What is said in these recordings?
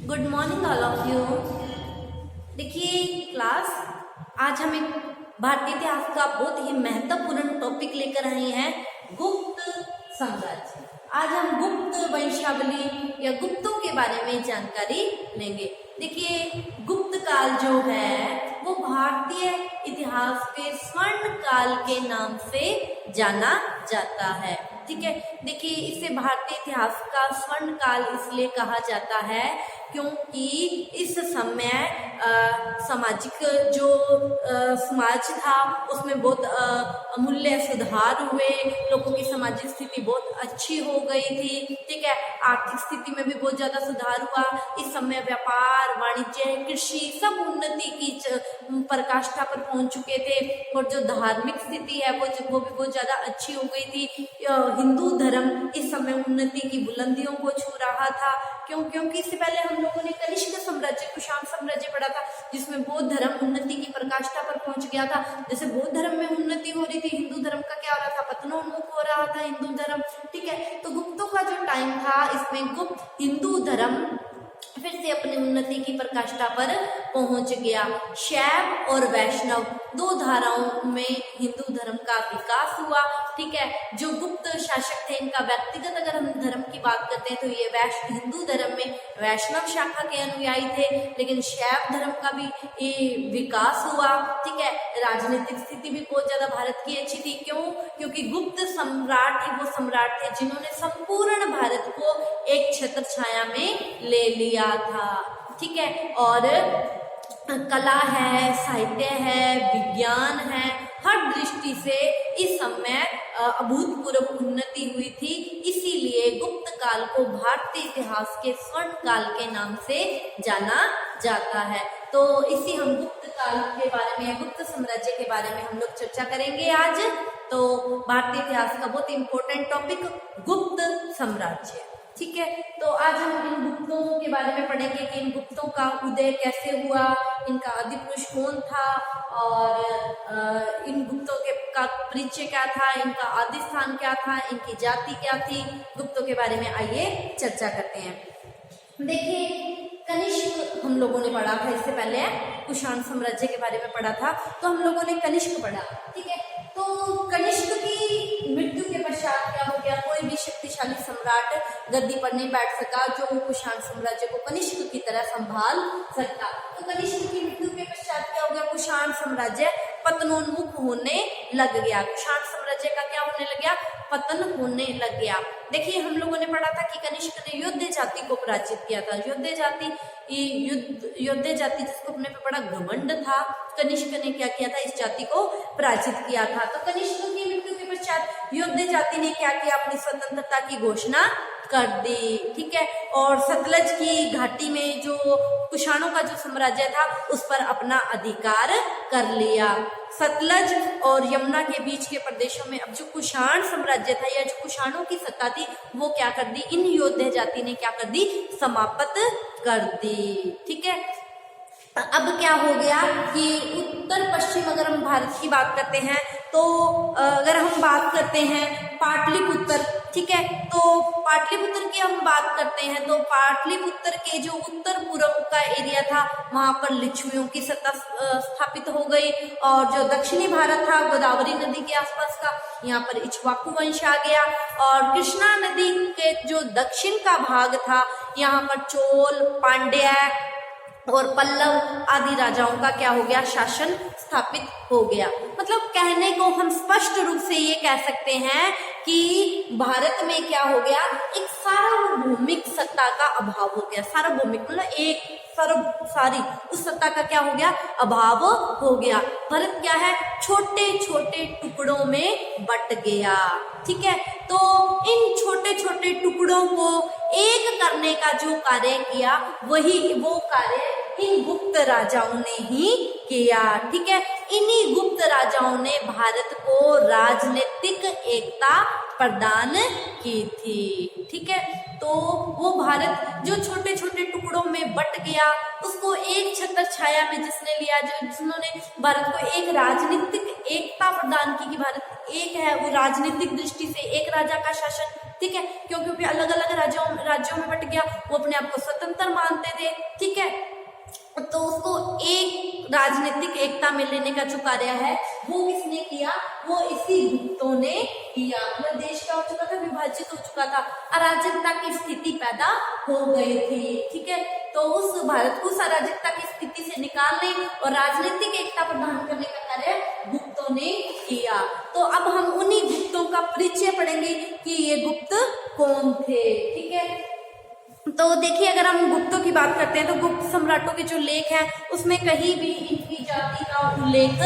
Good morning all of you. देखिए class, आज हम एक भारतीय इतिहास का बहुत ही महत्वपूर्ण टॉपिक लेकर आए हैं, गुप्त साम्राज्य। आज हम गुप्त वंशावली या गुप्तों के बारे में जानकारी लेंगे। देखिए गुप्त काल जो है वो भारतीय इतिहास के स्वर्ण काल के नाम से जाना जाता है। ठीक है, देखिए इसे भारतीय इतिहास का स्वर्ण काल इसलिए कहा जाता है क्योंकि इस समय सामाजिक जो समाज था उसमें बहुत अमूल्य सुधार हुए, लोगों की सामाजिक स्थिति बहुत अच्छी हो गई थी। ठीक है, आर्थिक स्थिति में भी बहुत ज्यादा सुधार हुआ। इस समय व्यापार, वाणिज्य, कृषि सब उन्नति की पराकाष्ठा पर पहुंच चुके थे और जो धार्मिक स्थिति है वो भी बहुत ज्यादा अच्छी हो गई थी। हिंदू धर्म इस समय उन्नति की बुलंदियों को छू रहा था। क्योंकि इससे पहले हम लोगों ने कनिष्क साम्राज्य, कुषाण साम्राज्य पढ़ा था, जिसमें बौद्ध धर्म उन्नति की पराकाष्ठा पर पहुंच गया था। जैसे बौद्ध धर्म में उन्नति हो रही थी, हिंदू धर्म का क्या हो रहा था, पतनोन्मुख हो रहा था हिंदू धर्म। ठीक है, तो गुप्तों का जो टाइम था इसमें गुप्त हिंदू धर्म फिर से अपनी उन्नति की पराकाष्ठा पर पहुंच गया। शैव और वैष्णव दो धाराओं में हिंदू धर्म का विकास हुआ। ठीक है, जो गुप्त शासक थे इनका व्यक्तिगत अगर हम धर्म की बात करते हैं तो ये हिंदू धर्म में वैष्णव शाखा के अनुयायी थे, लेकिन शैव धर्म का भी ये विकास हुआ। ठीक है, राजनीतिक स्थिति भी बहुत ज्यादा भारत की अच्छी थी। क्योंकि गुप्त सम्राट ही वो सम्राट थे जिन्होंने संपूर्ण भारत को एक छत्र छाया में ले लिया था। ठीक है, और कला है, साहित्य है, विज्ञान है, हर दृष्टि से इस समय अभूतपूर्व उन्नति हुई थी। इसीलिए गुप्त काल को भारतीय इतिहास के स्वर्ण काल के नाम से जाना जाता है। तो इसी हम गुप्त काल के बारे में, गुप्त साम्राज्य के बारे में हम लोग चर्चा करेंगे आज। तो भारतीय इतिहास का बहुत इंपॉर्टेंट टॉपिक गुप्त साम्राज्य। ठीक है, तो आज हम इन गुप्तों के बारे में पढ़ेंगे कि इन गुप्तों का उदय कैसे हुआ, इनका आदि पुरुष कौन था और इन गुप्तों के का परिचय क्या था, इनका आदि स्थान क्या था, इनकी जाति क्या थी। गुप्तों के बारे में आइए चर्चा करते हैं। देखिए कनिष्क हम लोगों ने पढ़ा था, इससे पहले कुषाण साम्राज्य के बारे में पढ़ा था, तो हम लोगों ने कनिष्क पढ़ा। ठीक है, तो कनिष्क की मृत्यु के पश्चात क्या हो गया, कोई भी शक्तिशाली सम्राट गद्दी पर नहीं बैठ सका जो कुषाण साम्राज्य को कनिष्क की तरह संभाल सकता। तो कनिष्क की मृत्यु के पश्चात क्या हो गया, कुषाण साम्राज्य पतनोन्मुख होने लग गया। कुषाण साम्राज्य का क्या होने लग गया, पतन होने लग गया। देखिए हम लोगों ने पढ़ा था कि कनिष्क ने योद्धे जाति को पराजित किया था। योद्धे जाति जिसको अपने पे बड़ा घमंड था, कनिष्क ने क्या किया था, इस जाति को पराजित किया था। तो कनिष्क की मृत्यु के पश्चात योद्धे जाति ने क्या किया, अपनी स्वतंत्रता की घोषणा कर दी। ठीक है, और सतलज की घाटी में जो कुषाणों का जो साम्राज्य था उस पर अपना अधिकार कर लिया। सतलज और यमुना के बीच के प्रदेशों में अब जो कुषाण साम्राज्य था या जो कुषाणों की सत्ता थी वो क्या कर दी, इन योद्धे जाति ने क्या कर दी, समाप्त कर दी। ठीक है, अब क्या हो गया कि उत्तर पश्चिम अगर हम भारत की बात करते हैं तो अगर हम बात करते हैं पाटलिपुत्र, ठीक है, तो पाटलिपुत्र की हम बात करते हैं तो पाटलिपुत्र के जो उत्तर पूर्व का एरिया था वहां पर लिच्छवियों की सत्ता स्थापित हो गई। और जो दक्षिणी भारत था गोदावरी नदी के आसपास का, यहाँ पर इक्ष्वाकु वंश आ गया। और कृष्णा नदी के जो दक्षिण का भाग था यहाँ पर चोल, पांड्या और पल्लव आदि राजाओं का क्या हो गया, शासन स्थापित हो गया। मतलब कहने को हम स्पष्ट रूप से ये कह सकते हैं कि भारत में क्या हो गया, एक सार्वभौमिक सत्ता का अभाव हो गया। सार्वभौमिक मतलब एक सारी उस सत्ता का क्या हो गया, अभाव हो गया। भारत क्या है, छोटे छोटे टुकड़ों में बट गया। ठीक है, तो इन छोटे छोटे टुकड़ों को एक करने का जो कार्य किया वो कार्य इन गुप्त राजाओं ने ही किया। ठीक है, इन्हीं गुप्त राजाओं ने भारत को राजनीतिक एकता प्रदान की थी। ठीक है, तो वो भारत जो छोटे छोटे टुकड़ों में बट गया उसको एक छत्र छाया में जिसने लिया, जिन्होंने भारत को एक राजनीतिक एकता प्रदान की कि भारत एक है, वो राजनीतिक दृष्टि से एक राजा का शासन। ठीक है, क्योंकि अलग अलग राज्यों में बट गया, वो अपने आप को स्वतंत्र मानते थे। राजनीतिक एकता में लेने का जो कार्य है वो किसने किया, वो इसी गुप्तों ने किया। मतलब देश क्या हो चुका था, विभाजित हो चुका था, अराजकता की स्थिति पैदा हो गई थी। ठीक है, तो उस भारत को उस अराजकता की स्थिति से निकालने और राजनीतिक एकता प्रदान करने का कार्य गुप्तों ने किया। तो अब हम उन्हीं गुप्तों का परिचय पढ़ेंगे कि ये गुप्त कौन थे। ठीक है, तो देखिए अगर हम गुप्तों की बात करते हैं तो गुप्त सम्राटों के जो लेख हैं उसमें कहीं भी इनकी जाति का उल्लेख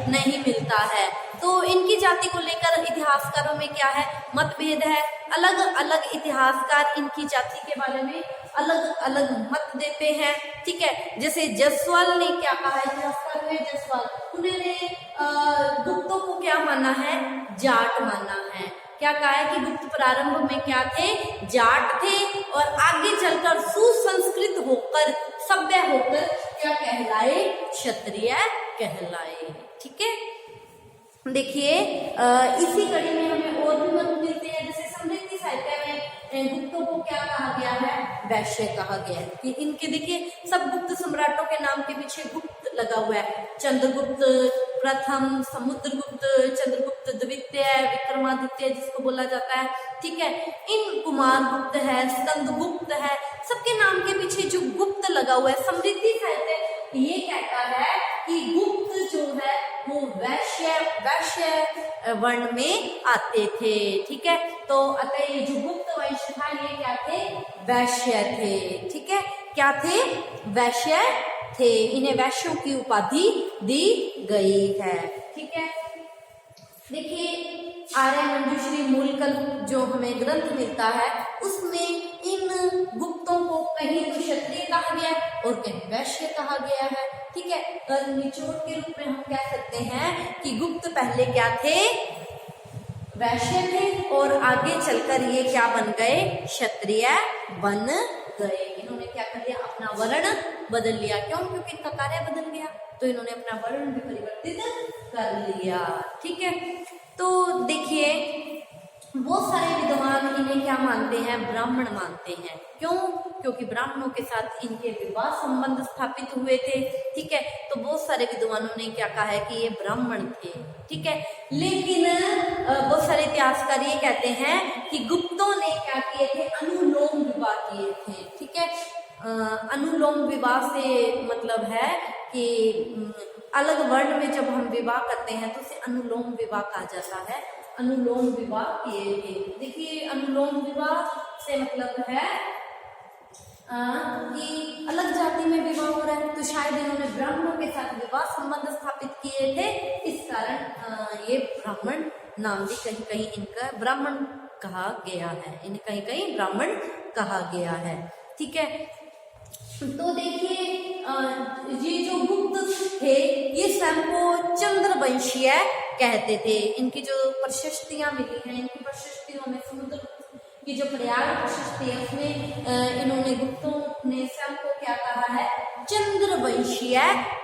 नहीं मिलता है। तो इनकी जाति को लेकर इतिहासकारों में क्या है, मतभेद है। अलग अलग इतिहासकार इनकी जाति के बारे में अलग अलग मत देते हैं। ठीक है, जैसे जसवाल ने क्या कहा, इतिहासकार है जसवाल, उन्होंने गुप्तों को क्या माना है, जाट माना है। क्या कहा है कि गुप्त प्रारंभ में क्या थे, जाट थे, और आगे चलकर सुसंस्कृत होकर सभ्य होकर क्या कहलाए, क्षत्रिय कहलाए। ठीक है, देखिए इसी कड़ी में हमें और भी मत मिलते हैं। जैसे समृद्धि साहित्य में गुप्तों को क्या कहा गया है, वैश्य कहा गया है। कि इनके देखिए सब गुप्त सम्राटों के नाम के पीछे गुप्त लगा हुआ है। चंद्रगुप्त प्रथम, समुद्रगुप्त, चंद्रगुप्त द्वितीय, विक्रमादित्य जिसको बोला जाता है। ठीक है, इन कुमार गुप्त है, स्कंदगुप्त है, सबके नाम के पीछे जो गुप्त लगा हुआ है। समृद्धि साहित्य ये कहता है कि गुप्त जो है वो वैश्य वर्ण में आते थे। ठीक है, तो अतः ये जो गुप्त वंश था ये क्या थे, वैश्य थे। ठीक है, क्या थे, वैश्य थे। इन्हें वैश्यों की उपाधि दी गई है। ठीक है, देखिए आर्य मंजूश्री मूलकल्प जो हमें ग्रंथ मिलता है उसमें इन गुप्तों को कहीं तो क्षत्रिय कहा गया है और कहीं वैश्य कहा गया है। ठीक है, तो निचोड़ के रूप में हम कह सकते हैं कि गुप्त पहले क्या थे, वैश्य थे, और आगे चलकर ये क्या बन गए, क्षत्रिय बन गए। इन्होंने क्या कर लिया, अपना वर्ण बदल लिया। क्यों, क्योंकि इनका कार्य बदल गया, तो इन्होंने अपना वर्ण भी परिवर्तित कर लिया। ठीक है, तो देखिए बहुत सारे विद्वान इन्हें क्या मानते हैं, ब्राह्मण मानते हैं। क्यों, क्योंकि ब्राह्मणों के साथ इनके विवाह संबंध स्थापित हुए थे। ठीक है, तो बहुत सारे विद्वानों ने क्या कहा है कि ये ब्राह्मण थे। ठीक है, लेकिन बहुत सारे इतिहासकार ये कहते हैं कि गुप्तों ने क्या किए थे, अनुलोम विवाह किए थे। ठीक है, अनुलोम विवाह से मतलब है कि अलग वर्ण में जब हम विवाह करते हैं तो उसे अनुलोम विवाह कहा जाता है। अनुलोम विवाह किए थे। देखिए अनुलोम विवाह से मतलब है कि अलग जाति में विवाह हो रहा है, तो शायद इन्होंने ब्राह्मणों के साथ विवाह संबंध स्थापित किए थे, इस कारण ये ब्राह्मण नाम भी कहीं कहीं इनका ब्राह्मण कहा गया है, इन्हें कहीं कहीं ब्राह्मण कहा गया है। ठीक है, तो देखिए ये जो गुप्त थे ये स्वयं को चंद्रवंशीय कहते थे। इनकी जो प्रशस्तियां मिली हैं, इनकी प्रशस्तियों में समुद्र की जो प्रयाग प्रशस्ति है उसमें इन्होंने गुप्तों ने स्वयं को क्या कहा है, चंद्रवंशीय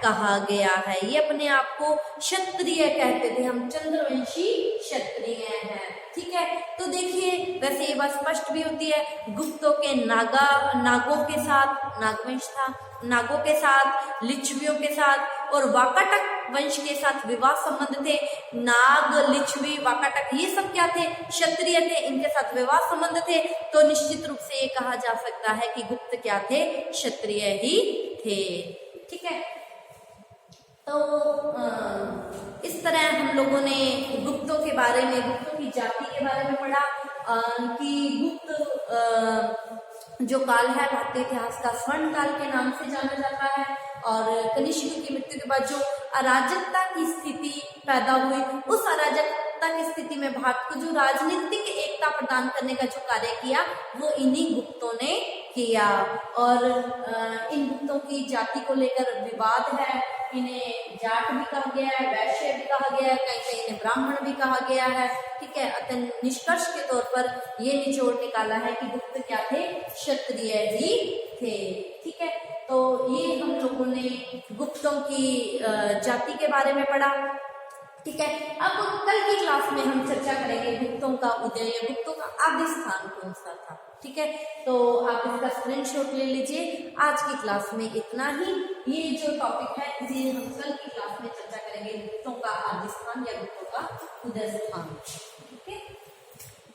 कहा गया है। ये अपने आप को क्षत्रिय कहते थे, हम चंद्रवंशी क्षत्रिय हैं। ठीक है, तो देखिए वैसे ये बात स्पष्ट भी होती है, गुप्तों के नागों के साथ, नागवंश था, नागों के साथ, लिच्छवियों के साथ और वाकाटक वंश के साथ विवाह संबंध थे। नाग, लिच्छवी, वाकाटक ये सब क्या थे, क्षत्रिय थे, इनके साथ विवाह संबंध थे। तो निश्चित रूप से ये कहा जा सकता है कि गुप्त क्या थे, क्षत्रिय ही थे। ठीक है, तो इस तरह हम लोगों ने गुप्तों के बारे में, गुप्तों की जाति के बारे में पढ़ा कि गुप्त जो काल है भारतीय इतिहास का स्वर्ण काल के नाम से जाना जाता है, और कनिष्क की मृत्यु के बाद जो अराजकता की स्थिति पैदा हुई, उस अराजकता की स्थिति में भारत को जो राजनीतिक एकता प्रदान करने का जो कार्य किया वो इन्हीं गुप्तों ने किया। और इन गुप्तों की जाति को लेकर विवाद है, इन्हें जाट भी कहा गया है, वैश्य भी कहा गया है, कहीं कहीं इन्हें ब्राह्मण भी कहा गया है। ठीक है, अतः निष्कर्ष के तौर पर ये निचोड़ निकाला है कि गुप्त क्या थे, क्षत्रिय ही थे। ठीक है, तो ये हम लोगों ने गुप्तों की जाति के बारे में पढ़ा। ठीक है, अब कल की क्लास में हम चर्चा करेंगे गुप्तों का उदय, गुप्तों का आदि स्थान कौन सा था। ठीक है, तो आप इसका स्क्रीनशॉट ले लीजिए। आज की क्लास में इतना ही। ये जो टॉपिक है इसे हम कल की क्लास में चर्चा करेंगे, गुप्तों का आदि स्थान या गुप्तों का उदय स्थान। Okay,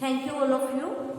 thank you all of you.